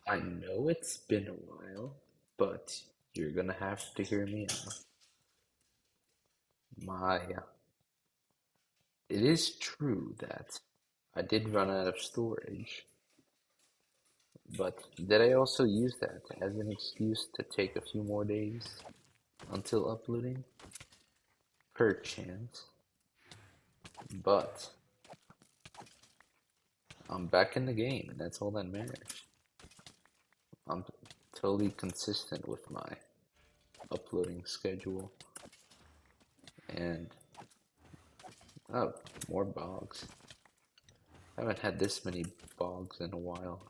I know it's been a while, but you're gonna have to hear me out. It is true that I did run out of storage, but did I also use that as an excuse to take a few more days until uploading? Perchance, but I'm back in the game, and that's all that matters. I'm totally consistent with my uploading schedule, and oh, more bogs. I haven't had this many bogs in a while.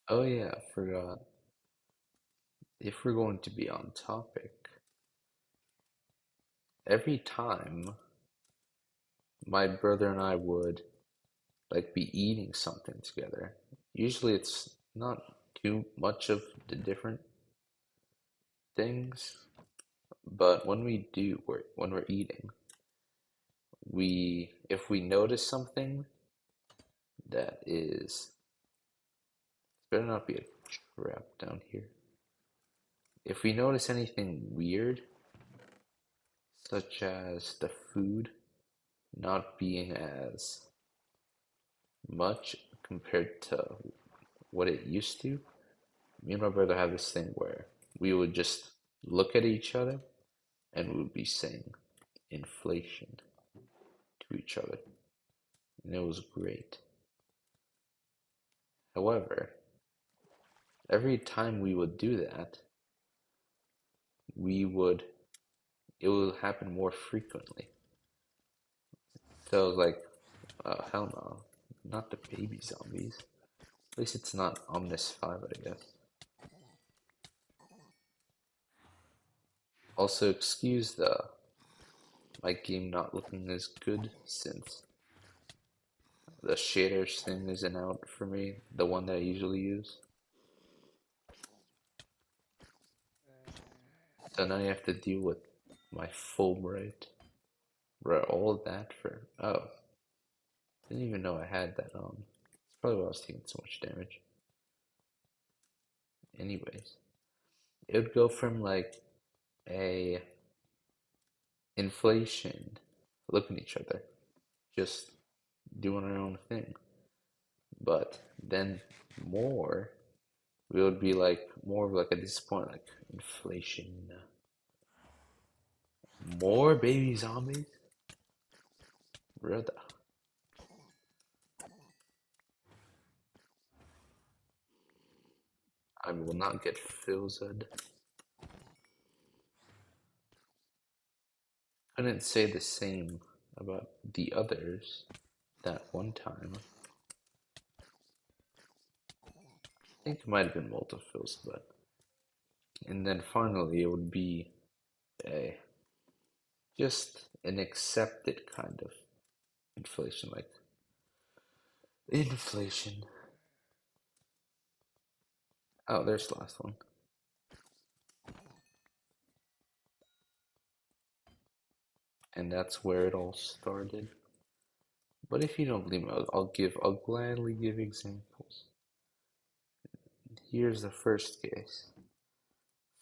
Oh yeah, I forgot. If we're going to be on topic, every time my brother and I would like be eating something together, usually it's not too much of the different things, but when we're eating, we if we notice something that is better not be a trap down here. If we notice anything weird, such as the food not being as much compared to what it used to, me and my brother have this thing where we would just look at each other and we would be saying inflation to each other. And it was great. However, every time we would do that, we would it would happen more frequently. So I was like, hell no, not the baby zombies. At least it's not Omnis 5, I guess. Also, excuse the my game not looking as good since the shaders thing isn't out for me, the one that I usually use. So now you have to deal with my Fulbright. Right, all of that for oh, didn't even know I had that on. It's probably why I was taking so much damage. Anyways, it would go from like a inflation, looking at each other, just doing our own thing. But then more, we would be like more of like at this point, like inflation, more baby zombies, brother. I will not get filled. Couldn't say the same about the others that one time. I think it might have been multi-fills, but and then finally it would be a just an accepted kind of inflation, like inflation. Oh, there's the last one. And that's where it all started. But if you don't believe me, I'll gladly give examples. Here's the first case.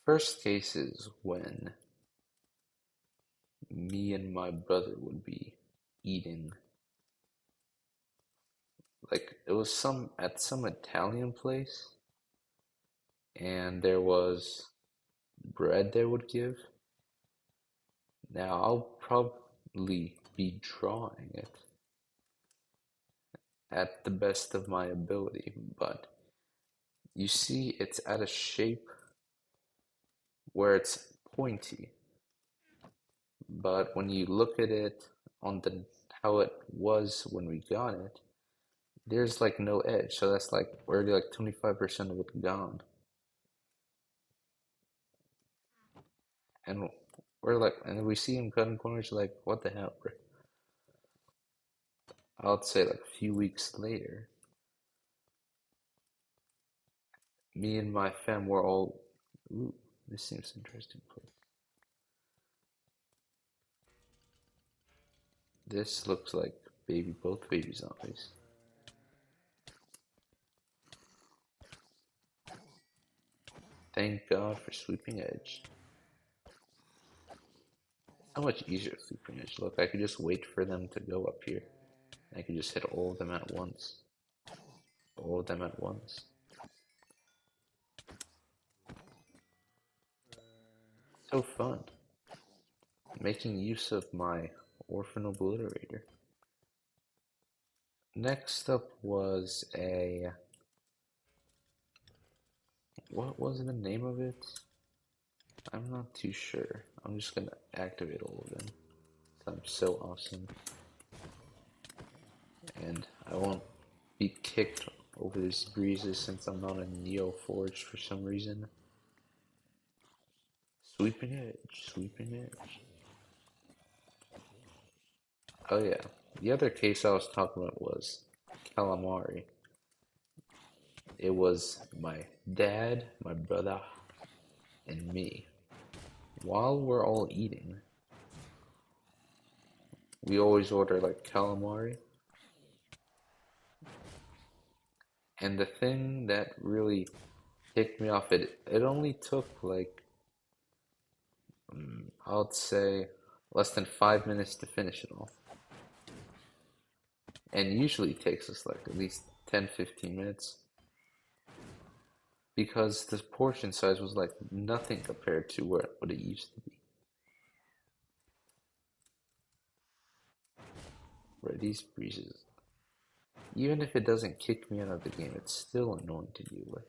First case is when me and my brother would be eating, like it was some at some Italian place, and there was bread they would give. Now I'll probably be drawing it at the best of my ability, but you see it's at a shape where it's pointy, but when you look at it on the how it was when we got it, there's like no edge, so that's like already like 25% of it gone. And we're like, and we see him cutting corners, like, what the hell, bro? I'd say like a few weeks later, me and my fam were all, ooh, this seems interesting place. This looks like both baby zombies. Thank God for sweeping edge. So much easier with sweeping edge. Look, I could just wait for them to go up here. I could just hit all of them at once. All of them at once. So fun. Making use of my orphan obliterator. Next up was a... What was the name of it? I'm not too sure. I'm just gonna activate all of them. I'm so awesome. And I won't be kicked over these breezes since I'm not a Neo Forge for some reason. Sweeping edge, sweeping edge. Oh yeah, the other case I was talking about was calamari. It was my dad, my brother, and me. While we're all eating, we always order like calamari. And the thing that really ticked me off, it only took like, I would say, less than 5 minutes to finish it all. And usually takes us like at least 10-15 minutes. Because the portion size was like nothing compared to what it used to be. Right, these breezes. Even if it doesn't kick me out of the game, it's still annoying to deal with.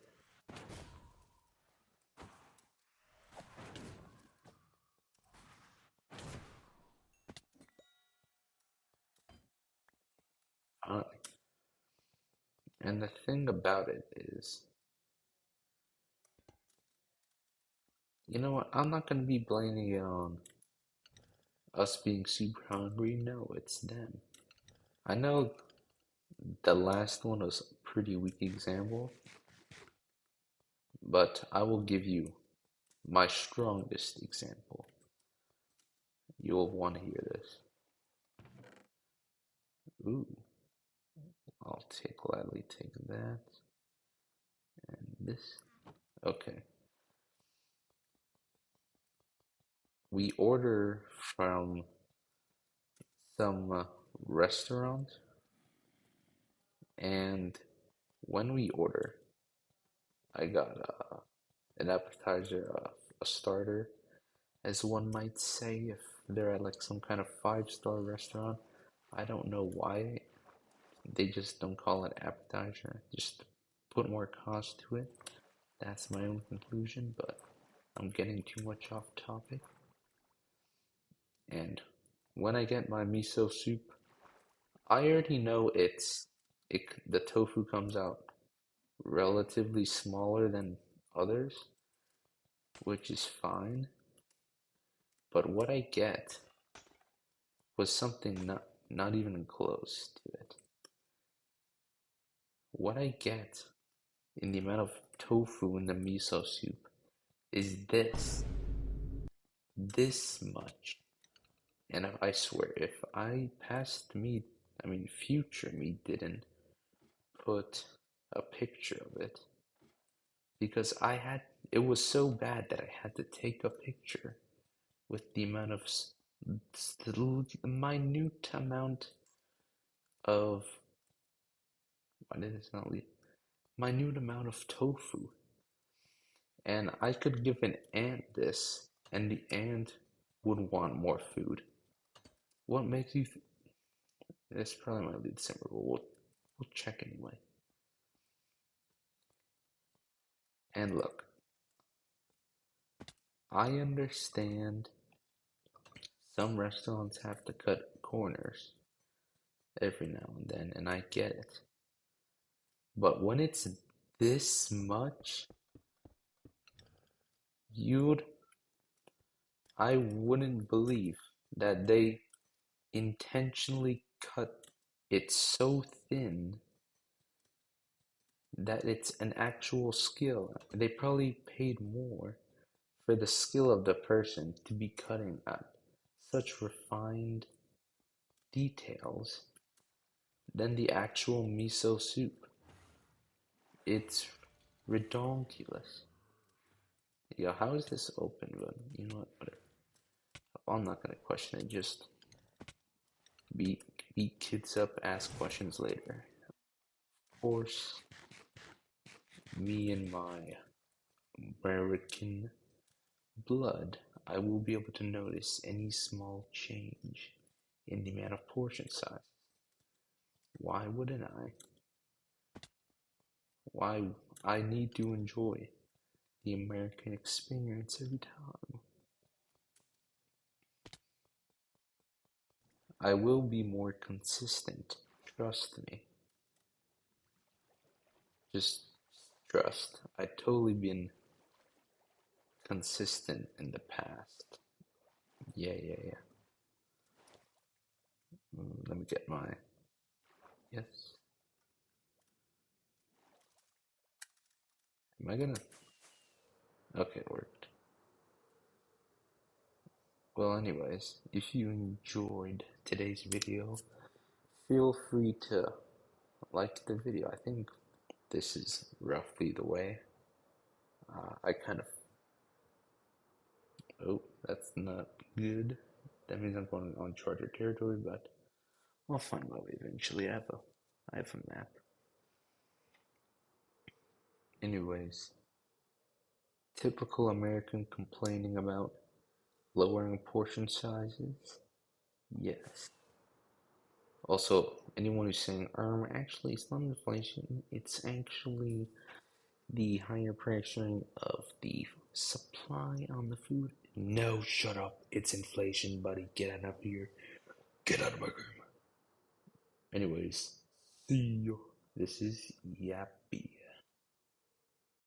Uh, and the thing about it is, you know what? I'm not going to be blaming it on us being super hungry. No, it's them. I know the last one was a pretty weak example, but I will give you my strongest example. You will want to hear this. Ooh, I'll gladly take that. And this. Okay. We order from some restaurant, and when we order, I got an appetizer, a starter, as one might say, if they're at like some kind of five-star restaurant. I don't know why they just don't call it appetizer, just put more cost to it. That's my own conclusion, but I'm getting too much off topic. And when I get my miso soup, I already know the tofu comes out relatively smaller than others, which is fine. But what I get was something not even close to it. What I get in the amount of tofu in the miso soup is this much. And I swear, if future me didn't put a picture of it, because it was so bad that I had to take a picture with the amount of the minute amount of why did it not leave? Minute amount of tofu, and I could give an ant this, and the ant would want more food. What makes you? This probably might be December, but we'll check anyway. And look, I understand some restaurants have to cut corners every now and then, and I get it. But when it's this much, you'd I wouldn't believe that they intentionally cut it so thin that it's an actual skill. They probably paid more for the skill of the person to be cutting at such refined details than the actual miso soup. It's redonkulous. Yo, how is this open? But you know what? Whatever. I'm not gonna question it. Just beat kids up. Ask questions later. Of course, me and my American blood, I will be able to notice any small change in the amount of portion size. Why wouldn't I? Why I need to enjoy the American experience every time. I will be more consistent. Trust me. Just trust. I've totally been consistent in the past. Yeah. Let me get my. Yes. Am I gonna? Okay, it worked. Well, anyways, if you enjoyed today's video, feel free to like the video. I think this is roughly the way. I kind of. Oh, that's not good. That means I'm going on charter territory, but I'll find my way eventually. I have a map. Anyways, typical American complaining about lowering portion sizes. Yes. Also, anyone who's saying, actually, it's not inflation. It's actually the higher pressuring of the supply on the food. No, shut up. It's inflation, buddy. Get out of here. Get out of my room. Anyways, see you. This is Yappy.